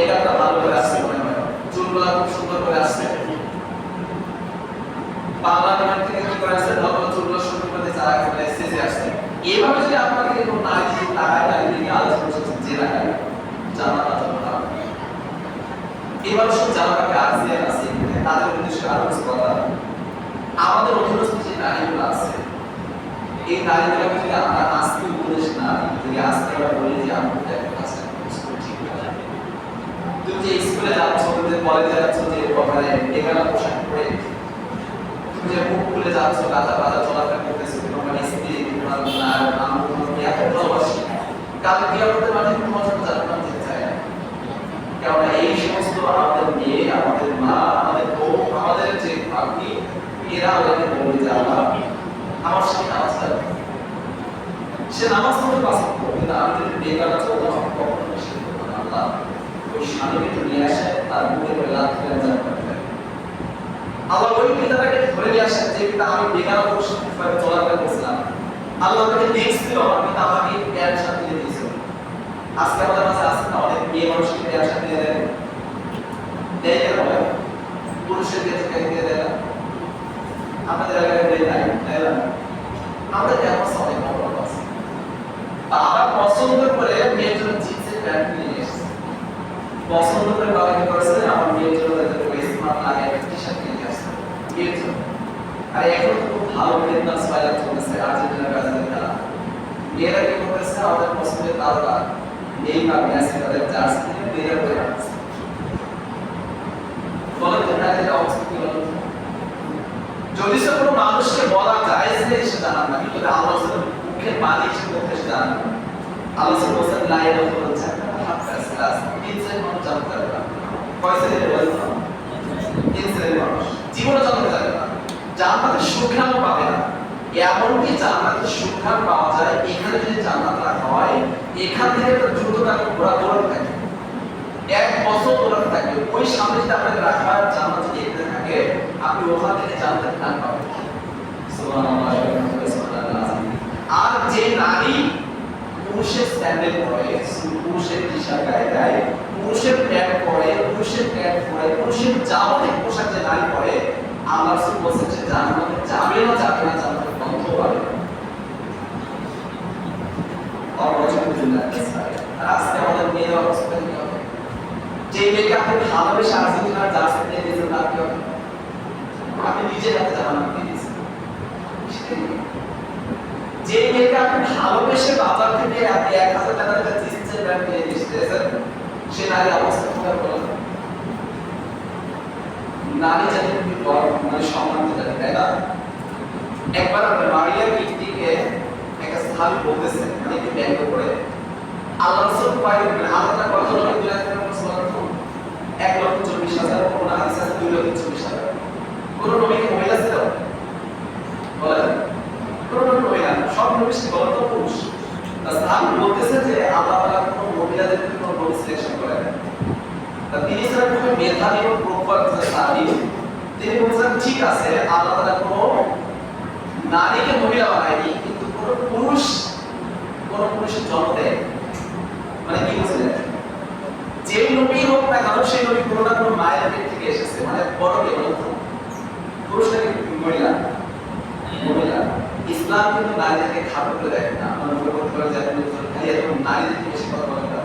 মেকআপটা ভালো করে আসছে মনে হয়, চুলগুলো খুব সুন্দর করে আসছে, বাংলা গান থেকে কি করে আসছে, নকল চুলগুলো সুন্দর করে যারা করে স্টেজে আসছে। এইভাবে যদি আপনাকে কোনো নারী যদি তাকায় তাহলে দিকে আলোচনা করছে যে রাখায় জানাটা জন্য এবার সব জানাটাকে আসছে আছে তাদের উদ্দেশ্যে আরো কিছু কথা। আমাদের অধীনস্থ যে নারীগুলো আছে এই নারীগুলোকে যদি আমরা আজকে উপদেশ না দিই, যদি আজকে আমরা বলি যে আমাদের একটা কাজ ঠিক না, তুমি যে স্কুলে যাচ্ছ, তুমি যে কলেজে যাচ্ছ, যে ওখানে এখানে পোশাক পরে তুমি যে মুখ খুলে যাচ্ছ, গাছা বাজা চলাফেরা করতেছো, তোমার স্ত্রী তোমার নাম তুমি এত ভালোবাসি, কাল কি আমাদের মাঝে তোমার সাথে জানানো যেতে চায় না। কেননা এই সমস্ত আমাদের মেয়ে, আমাদের মা, আমাদের বউ, আমাদের যে আপনি এরা ওদেরকে বলবে যে আমার সাথে নামাজ পড়ে, সে নামাজ পড়তে পছন্দ করে, কিন্তু আমি যদি বেকার চলতে আমাকে কখনো নিষেধ করবো না। আল্লাহ ওই স্বামীকে তো নিয়ে আসে তার মুখে করে লাভ করে যাবে, আল্লাহ ওই পিতাটাকে ধরে নিয়ে আসেন যে পিতা আমি বেকার অবস্থায় চলাফেরা করছিলাম, আল্লাহ আমাকে দেখছিল, আমার পিতা আমাকে প্যান্ট শার্ট দিয়ে দিয়েছিল। আজকে আমাদের কাছে আসে না অনেক মেয়ে মানুষকে প্যান্ট শার্ট দিয়ে দেয়, দেয় কেন হয় পুরুষের ক্ষেত্রে দিয়ে দেয় না, আমাদের এলাকায় দেয় নাই, তাই না? আমাদের ক্যাম্পাসে অনেক বড় আছে, বাবা পছন্দ করে মেয়ের জন্য জিন্সের প্যান্ট নিয়ে এসেছে, পছন্দ করে বাবা কি করেছে আমার মেয়ের জন্য স্মার্ট লাগে টি শার্ট কিনে আসছে মেয়ের জন্য। আর এখন তো খুব ভালো ফিটনেস ফাইলার চলতেছে আর্জেন্টিনা ব্রাজিলের খেলা, মেয়েরা কি করতেছে আমাদের পছন্দের তারকা নেইমার মেসি তাদের জার্সি কিনে মেয়েরা পরে রাখছে। বলেন তো এটা অবস্থা কি হলো? যদি সে কোনো মানুষকে বলা যায় যে সে জানান না, কিন্তু আল্লাহ মুখের পানি সে মুখে সে জানান না। আল্লাহ বলছেন লাইন বলছে জানতে পারবে না, কয়সে মানুষ জীবনে জানতে পারবে না, জান্নাতের সুঘ্রাণ পাবে না। এমনকি জান্নাতের সুঘ্রাণ পাওয়া যায় এখানে যদি জান্নাত রাখা হয়, এখান থেকে তো দ্রুত তাকে ঘোরা দৌড়াতে থাকে, 1 বছর দৌড়াতে থাকবে। ওই সামনে যদি আপনাকে রাখা হয় জান্নাত যদি এখানে থাকে, আপনি ওখান থেকে জান্নাতের দান পাবেন। আর যে নারী পুরুষের স্যান্ডেল পরে, পুরুষের টি-শার্ট গায়ে দেয়, পুরুষের প্যান্ট পরে, পুরুষের প্যান্ট পরে, পুরুষের জামাতে পোশাক যে নারী পরে, আল্লাহ রাসূল বলেছেন যে জান্নাতে যাবে না, যাবে না, জান্নাতে গন্ধ পাবে না। আর আজকে আমাদের মেয়ের অবস্থা কি হবে? যে মেয়েকে আপনি ভালোবেসে আর্জেন্টিনার জার্সি দিয়ে দিয়েছেন তার কি হবে? আপনি নিজের হাতে জানান দিয়ে দিয়েছেন। যে মেয়েকে আপনি ভালোবেসে বাজার থেকে আপনি 1000 টাকা দিয়ে জিন্সের প্যান্ট কিনে দিয়েছেন, সে নারী অবস্থা কি হবে বলেন? নারী জাতি মানে সম্মান জাতি, তাই না? একবার মারিয়া কিত্তিকে একটা সাহাবী বলতেছেন, মানে একটু ব্যঙ্গ করে, আল্লাহ রাসূল পাইবেন আল্লাহ কত লোক দিলেন রাসূলুল্লাহ 1,40,000, কোন হাদিস আছে 2,40,000। কোন নবীকে মহিলা ছিল বলেন? কোন নবী মহিলা, সব নবী ছিল তো পুরুষ। তা সাহাবী বলতেছে যে আল্লাহ তাআলা কোন মহিলাদের কোন নবী সিলেকশন করেন না। তা তিনি ছিলেন খুবই মেধাবী এবং প্রখর সাহাবী, তিনি বলছেন ঠিক আছে আল্লাহ তাআলা কোন নারীকে মহিলা বানায়নি, কিন্তু কোন পুরুষের জন্ম দেয়। মানে কি বুঝলেন? যে নবী হোক না কেন সেই নবী কোনো না কোনো মায়ের পেট থেকে এসেছে, মানে বড় কে বলতো পুরুষ নাকি মহিলা? ইসলাম কিন্তু নারীদেরকে খাটো করে দেখে না। আমরা মনে করতে পারি যে আপনি খালি এরকম নারীদেরকে বেশি কথা বলেন না।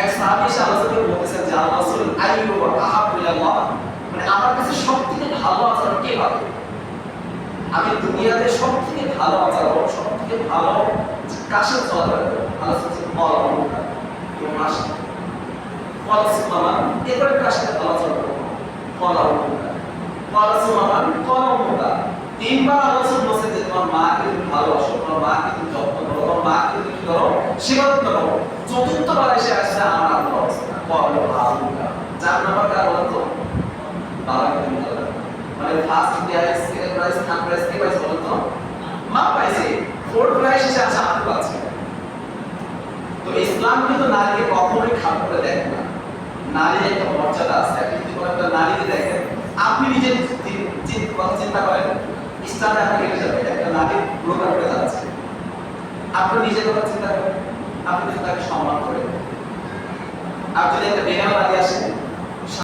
এক সাহাবী এসে আলোচনা বলতেছেন যে আল্লাহ রাসূল আইয়ু আহাব্বু ইলাল্লাহ, মানে আমার কাছে সবথেকে ভালো আচরণ কে পাবে? আমি দুনিয়াতে সবথেকে ভালো আচরণ, সবথেকে ভালো কাশের চলাফেরা করব। আল্লাহ রাসূল বলেন তোমার মাসে কলসুমান এবারে কাশের আলোচনা করব। কলসুমান কলমুকা তিনবার আলোচনা বলছে যে তোমার মাকে তুমি ভালোবাসো, তোমার মাকে তুমি যত্ন করো, তোমার মাকে তুমি কি করো? সেবা করো। চতুর্থবার এসে আসছে আমার আল্লাহ অবস্থা বলো আলুকা। 4 নম্বর কার বলেন তো? বাবাকে তুমি ভালো, মানে first prize, second prize, third prize কি পাইছে বলেন তো? মা পাইছে। ফোর্থ প্রাইজ এসে আছে আপনি পাচ্ছেন। তো ইসলাম কিন্তু নারীকে কখনোই খারাপ করে দেখে না। নারীর একটা মর্যাদা আছে। আপনি যদি কোনো একটা নারীকে দেখেন, আপনি নিজে চিন্তা করেন ইসলামে আপনি হেরে যাবেন, একটা নারী ব্রোকার হয়ে যাচ্ছে, আপনি নিজের কথা চিন্তা করেন, আপনি যদি তাকে সম্মান করেন, আর যদি একটা বেগানা নারী আসে